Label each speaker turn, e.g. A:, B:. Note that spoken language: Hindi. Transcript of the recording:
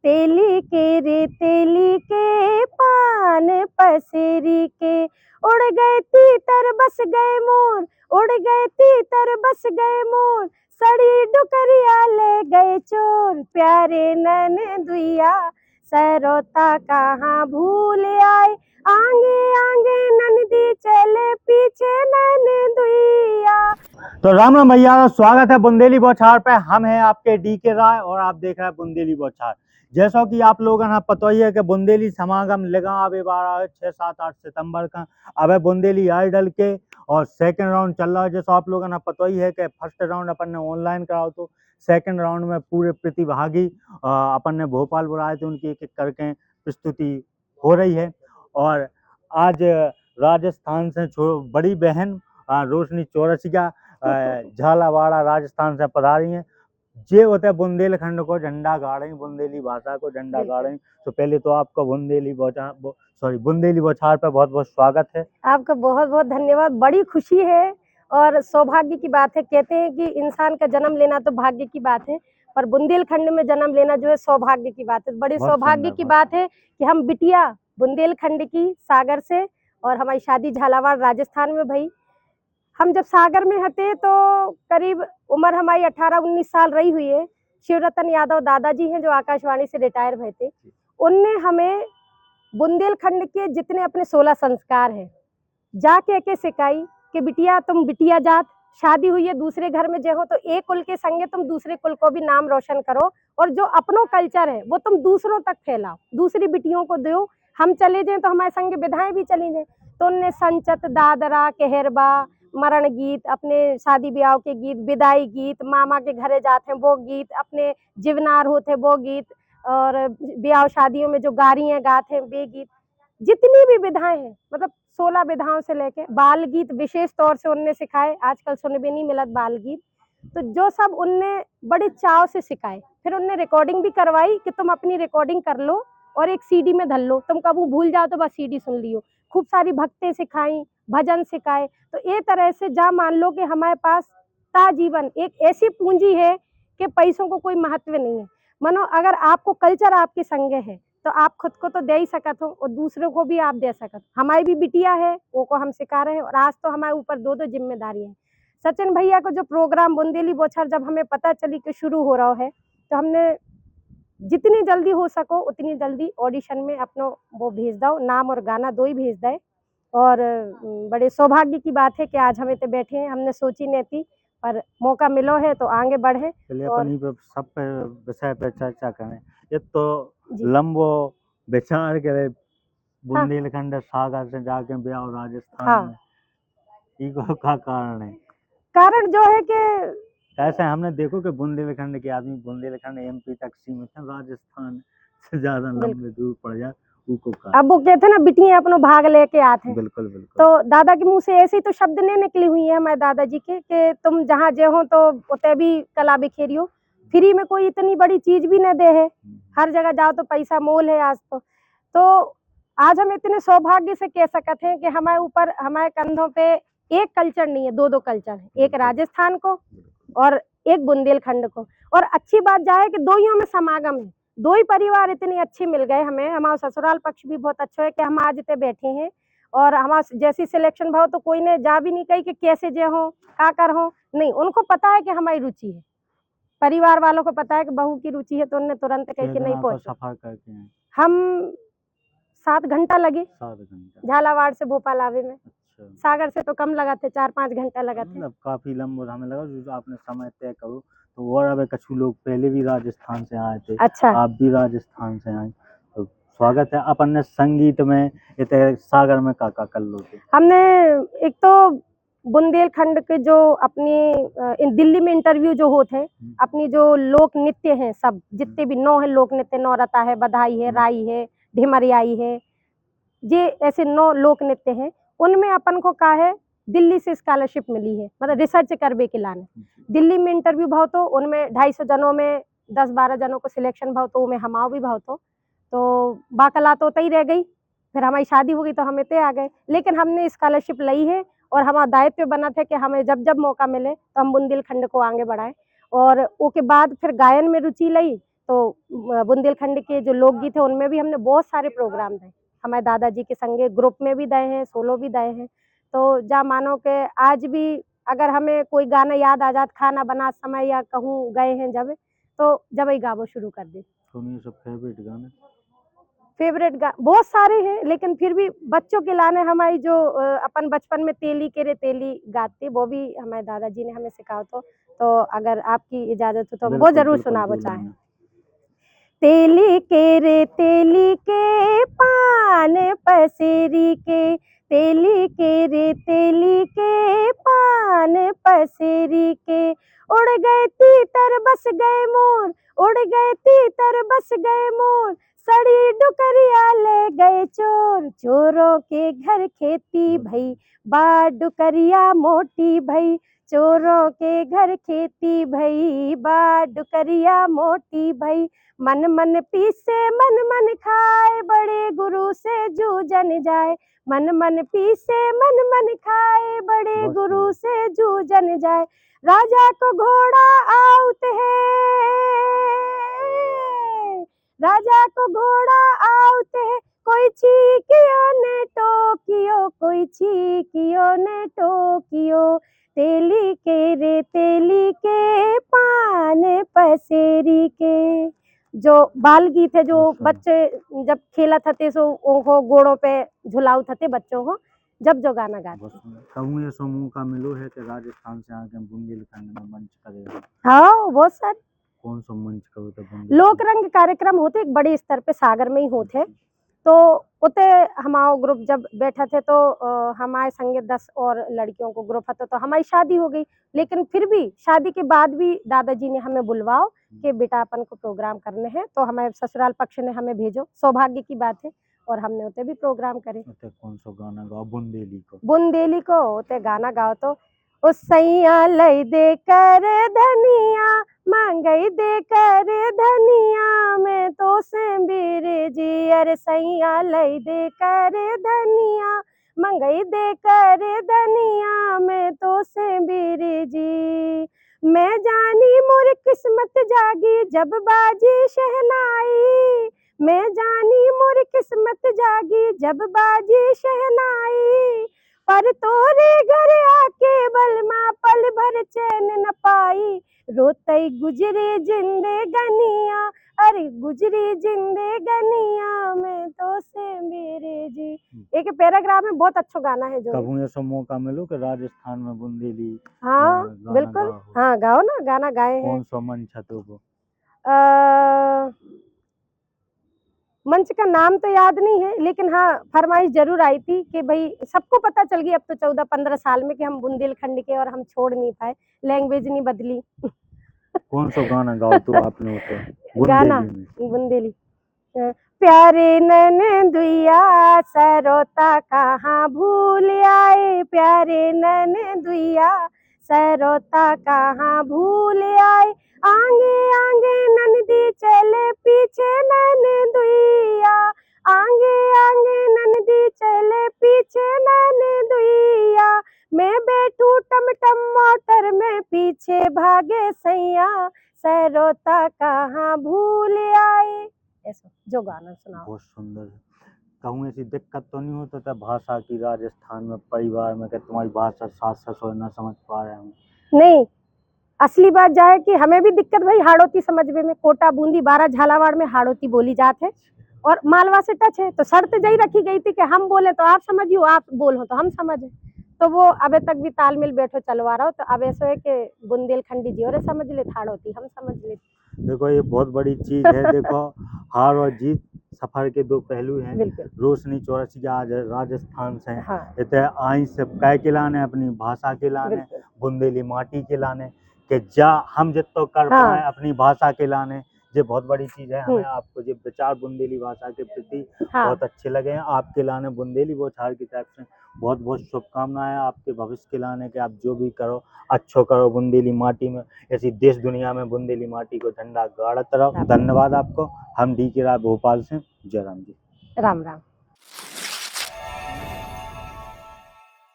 A: तेली के रे तेली के पान पसेरी के, उड़ गए तीतर बस गए मोर, उड़ गए तीतर बस गए मोर, सड़ी डुकरिया ले गए चोर, प्यारे ननदुइया सरोता कहाँ भूल आए, आगे आगे ननदी चले पीछे ननदुइया।
B: तो राम राम भैया, स्वागत है बुंदेली बौछार पे। हम हैं आपके डी के राय और आप देख रहे हैं बुंदेली बौछार। जैसा कि आप लोगों ने पता ही है कि बुंदेली समागम लगा अब 6, 7, 8 सितंबर का। अब है बुंदेली आइडल के और सेकंड राउंड चल रहा है। जैसा आप लोगों ने पता ही है कि फर्स्ट राउंड अपन ने ऑनलाइन करा, तो सेकंड राउंड में पूरे प्रतिभागी अपन ने भोपाल बुलाए थे, उनकी एक एक करके प्रस्तुति हो रही है। और आज राजस्थान से बड़ी बहन रोशनी चौरसिया झालावाड़ा राजस्थान से पधारी हैं। जे होते हैं बुंदेलखंड को झंडा गाड़ रही, बुंदेली भाषा को झंडा गाड़ रही। तो पहले तो आपका बुंदेली बौछार पे बहुत बहुत स्वागत है।
A: आपका बहुत बहुत धन्यवाद। बड़ी खुशी है और सौभाग्य की बात है। कहते हैं कि इंसान का जन्म लेना तो भाग्य की बात है, पर बुंदेलखंड में जन्म लेना जो है सौभाग्य की बात है। बड़ी सौभाग्य की बात है कि हम बिटिया बुंदेलखंड की सागर से, और हमारी शादी झालावाड़ राजस्थान में भई। हम जब सागर में हते तो करीब उम्र हमारी 18-19 साल रही हुई है। शिवरतन यादव दादाजी हैं जो आकाशवाणी से रिटायर हुए थे, उनने हमें बुंदेलखंड के जितने अपने 16 संस्कार हैं जाके के सिखाई कि बिटिया तुम बिटिया जात, शादी हुई है दूसरे घर में जे हो तो एक कुल के संगे तुम दूसरे कुल को भी नाम रोशन करो, और जो अपनो कल्चर है वो तुम दूसरों तक फैलाओ, दूसरी बिटियों को दो। हम चले जाएं तो हमारे संगे विधाएं भी चली जाएं। तो उनने संचत, दादरा, कहरबा, मरण गीत, अपने शादी ब्याह के गीत, विदाई गीत, मामा के घरे जाते हैं वो गीत, अपने जीवनार होते वो गीत, और ब्याह शादियों में जो गारियां गाते हैं वे गीत, जितनी भी विधाएं हैं, मतलब 16 विधाओं से लेके बाल गीत विशेष तौर से उनने सिखाए। आजकल सुनने भी नहीं मिलत बाल गीत, तो जो सब उनने बड़े चाव से सिखाए। फिर उनने रिकॉर्डिंग भी करवाई कि तुम अपनी रिकॉर्डिंग कर लो और एक सीडी में धर लो, तुम कभी भूल जाओ तो बस सीडी सुन लियो। खूब सारी भक्तें सिखाई, भजन सिखाए। तो ये तरह से जा मान लो कि हमारे पास ताजीवन एक ऐसी पूंजी है कि पैसों को कोई महत्व नहीं है। मानो अगर आपको कल्चर आपके संगे है तो आप खुद को तो दे ही सकत हो और दूसरों को भी आप दे सकत। हमारी भी बिटिया है, वो को हम सिखा रहे हैं, और आज तो हमारे ऊपर 2-2 जिम्मेदारी है। सचिन भैया को जो प्रोग्राम बुंदेली बौछार जब हमें पता चली कि शुरू हो रहा है, तो हमने जितनी जल्दी हो सको उतनी जल्दी ऑडिशन में अपनो वो भेज दो, नाम और गाना 2 ही भेज दे। और बड़े सौभाग्य की बात है कि आज हम इतने बैठे हैं, हमने सोची नहीं थी, पर मौका मिलो है तो आगे बढ़े।
B: चलिए अपनी सब पे विषय पे चर्चा करें। ये तो लंबो विचार करे बुंदेलखंड सागर से जाके ब्याह राजस्थान में, इको का कारण है।
A: कारण जो है कि
B: ऐसे हमने देखो कि बुंदेलखंड के आदमी बुंदेलखंड एमपी तक सीमित है, राजस्थान से ज्यादा लंबे दूर पड़ जाए। अब
A: वो कहते हैं ना बिटियां अपनो भाग लेके आते हैं।
B: बिल्कुल बिल्कुल।
A: तो दादा के मुंह से ऐसी तो शब्द नहीं निकली हुई है हमारे दादाजी के कि तुम जहाँ जे हो तो उते भी कला बिखेरियो। फ्री में कोई इतनी बड़ी चीज भी न दे है, हर जगह जाओ तो पैसा मोल है आज तो आज हम इतने सौभाग्य से कह सकते हैं कि हमारे ऊपर, हमारे कंधों पे एक कल्चर नहीं है, 2-2 कल्चर है, एक राजस्थान को और एक बुंदेलखंड को। और अच्छी बात जाए कि दोनों में समागम है, 2 ही परिवार इतने अच्छे मिल गए हमें। हमारा ससुराल पक्ष भी बहुत अच्छा है कि हम आज इतने बैठे हैं, और हमारा जैसी सिलेक्शन भाव तो कोई ने जा भी नहीं कही कि कैसे जे हो का कर हो, नहीं, उनको पता है कि हमारी रुचि है, परिवार वालों को पता है कि बहू की रुचि है, तो उन्होंने तुरंत कही कि नहीं पहुंच।
B: सफर करके हैं
A: हम 7 घंटा लगे
B: 7 घंटा
A: झालावाड़ से भोपाल आवे में। सागर से तो कम लगा थे, 4-5 घंटा लगा थे।
B: मतलब काफी लंबा हमें लगा जो आपने समय तय करो। तो और अब कुछ लोग पहले भी राजस्थान से आए थे।
A: अच्छा,
B: आप भी राजस्थान से आए, तो स्वागत है। अपन ने संगीत में इतने सागर में का कर लो थे।
A: हमने एक तो बुंदेलखंड के जो अपनी दिल्ली में इंटरव्यू जो होते हैं, अपनी जो लोक नृत्य हैं, सब जितने भी 9 है लोक नृत्य, नौरता है, बधाई है, राई है, ढिमरियाई है, ये ऐसे 9 लोक नृत्य हैं। उनमें अपन को का है दिल्ली से स्कॉलरशिप मिली है, मतलब रिसर्च करवे के लाने। दिल्ली में इंटरव्यू भाव तो उनमें 250 जनों में 10-12 जनों को सिलेक्शन भाव तो उनमें हमाओ भी भाव तो बाकला तो तय रह गई। फिर हमारी शादी हो गई तो हम इतने आ गए, लेकिन हमने स्कॉलरशिप ली है और हमारा दायित्व बना था कि हमें जब जब मौका मिले तो हम बुंदेलखंड को आगे बढ़ाएं। और उसके बाद फिर गायन में रुचि ली, तो बुंदेलखंड के जो लोकगीत है उनमें भी हमने बहुत सारे प्रोग्राम दिए, हमारे दादाजी के संगे ग्रुप में भी दिए हैं, सोलो भी दिए हैं। तो जा मानो कि आज भी अगर हमें कोई गाना याद आ जात खाना बना समय या कहूँ गए हैं जब, तो जब ही गावो शुरू कर दे।
B: तो ये सब फेवरेट गाने
A: फेवरेट बहुत सारे हैं, लेकिन फिर भी बच्चों के लाने हमारी जो अपन बचपन में तेली के रे तेली गाते, वो भी हमारे दादाजी ने हमें सिखाओ। तो अगर आपकी इजाजत हो तो हम वो
B: बिल्कुल
A: जरूर
B: बिल्कुल
A: सुनावो
B: दो
A: चाहें।
B: लाइन।
A: तेली के रे तेली के पान पसेरी के, तेली के रे तेली के पान पसेरी के, उड़ गए तीतर बस गए मोर, उड़ गए तीतर बस गए मोर, सड़ी डुकरिया ले गए चोर, चोरों के घर खेती भई, बा डुकरिया मोटी भई, चोरों के घर खेती भई, बा डुकरिया मोटी भई, मन मन पीसे मन मन खाए, बड़े गुरु से जूझन जाए, मन मन पीसे मन मन खाए, बड़े गुरु से जूझन जाए, राजा को घोड़ा आउत है, राजा को घोड़ा आउत है, कोई छीकियो ने टोकियो, कोई छीकियो ने टोकियो, तेली के रे तेली के पान पसेरी के। जो बाल गीत है, जो बच्चे जब खेला थे सो ओहो गोड़ों पे झुलाऊ थे बच्चों को, जब जो गाना गाते।
B: कहूँ ये समूह का मिलो है कि राजस्थान से आके बुंदेलखंड में मंच करेगा।
A: हाँ बहुत सारे
B: कौन सा मंच करो तो
A: लोक रंग कार्यक्रम होते एक बड़े स्तर पे सागर में ही होते। तो उते हमारा ग्रुप जब बैठा थे तो हमारे संगे 10 और लड़कियों को ग्रुप था, तो हमारी शादी हो गई, लेकिन फिर भी शादी के बाद भी दादाजी ने हमें बुलवाओ कि बेटा अपन को प्रोग्राम करने हैं, तो हमारे ससुराल पक्ष ने हमें भेजो, सौभाग्य की बात है, और हमने उते भी प्रोग्राम करे।
B: कौन सा गाना गाओ बुंदेली को?
A: बुंदेली को उते गाना गाओ तो उस सैया लई दे कर धनिया, मांगई दे कर धनिया, मैं तो से बीरे जी, अरे सैया लई दे कर धनिया, मंगई दे कर धनिया, मैं तो से बीरे जी, मैं जानी मोर किस्मत जागी जब बाजी शहनाई, मैं जानी मोर किस्मत जागी जब बाजी शहनाई, पर तोरे घर आके बलमा पल भर चैन न पाई, रोतई गुजरे जिंदगनिया, अरे गुजरी जिंदगनिया, मैं तो से मेरे जी। एक पैराग्राफ में बहुत अच्छा गाना है जो
B: कभी ऐसा मौका मिलो कि राजस्थान में बुंदेली?
A: हाँ बिल्कुल, हाँ गाओ ना, गाना गाए हैं।
B: कौन सा मंच है तो वो?
A: मंच का नाम तो याद नहीं है, लेकिन हाँ फरमाइश जरूर आई थी कि भाई सबको पता चल गई अब तो 14-15 साल में कि हम बुंदेलखंड के, और हम छोड़ नहीं पाए, लैंग्वेज नहीं बदली।
B: कौन सा गाना गाओ तो आपने तो
A: गाना बुंदेली। प्यारे नैन दुइया सरोता कहाँ भूल आए, प्यारे नैन दुइया सरोता कहाँ भूल आए, आगे आगे ननदी चले पीछे नैन दुइया, आगे आगे ननदी चले पीछे नैन दुइया, मैं बैठू टमटम मोटर में पीछे भागे सैया, सरोता कहाँ भूल आए। ऐसा जो गाना सुनाओ।
B: बहुत सुंदर। कहूँ ऐसी दिक्कत तो नहीं होता था भाषा की राजस्थान में परिवार में कि तुम्हारी भाषा सास ससुर ना समझ पा रहे हैं?
A: नहीं, असली बात जाए कि हमें भी दिक्कत भाई हाड़ोती समझने में, कोटा बूंदी 12 झालावाड़ में हाड़ोती बोली जात है, और मालवा से टच है, तो शर्त यही रखी गई थी कि हम बोले तो आप समझियो, आप बोलो तो हम समझे, तो वो अबे तक भी तालमेल बैठो चलवा रहा हो, तो अब ऐसा है कि बुंदेलखंडी जी और समझ ले, हाड़ोती हम समझ ले।
B: देखो ये बहुत बड़ी चीज है। देखो हार और जीत सफर के दो पहलू हैं। रोशनी चौरसी आज राजस्थान से
A: हाँ।
B: इतने आई से कै के लाने अपनी भाषा के लाने, बुंदेली माटी के लाने, कि जा हम जितो कर पाए अपनी भाषा के लाने, ये बहुत बड़ी चीज है। हमें आपको जो विचार बुंदेली भाषा के प्रति बहुत अच्छे लगे हैं। आपके लाने बुंदेली बौछार की तरफ से बहुत बहुत शुभकामनाएं आपके भविष्य के लाने के, आप जो भी करो अच्छो करो बुंदेली माटी में, ऐसी देश दुनिया में बुंदेली माटी को झंडा गाड़त रहो। धन्यवाद आपको। हम डी के राय भोपाल से। जय राम जी।
A: राम राम।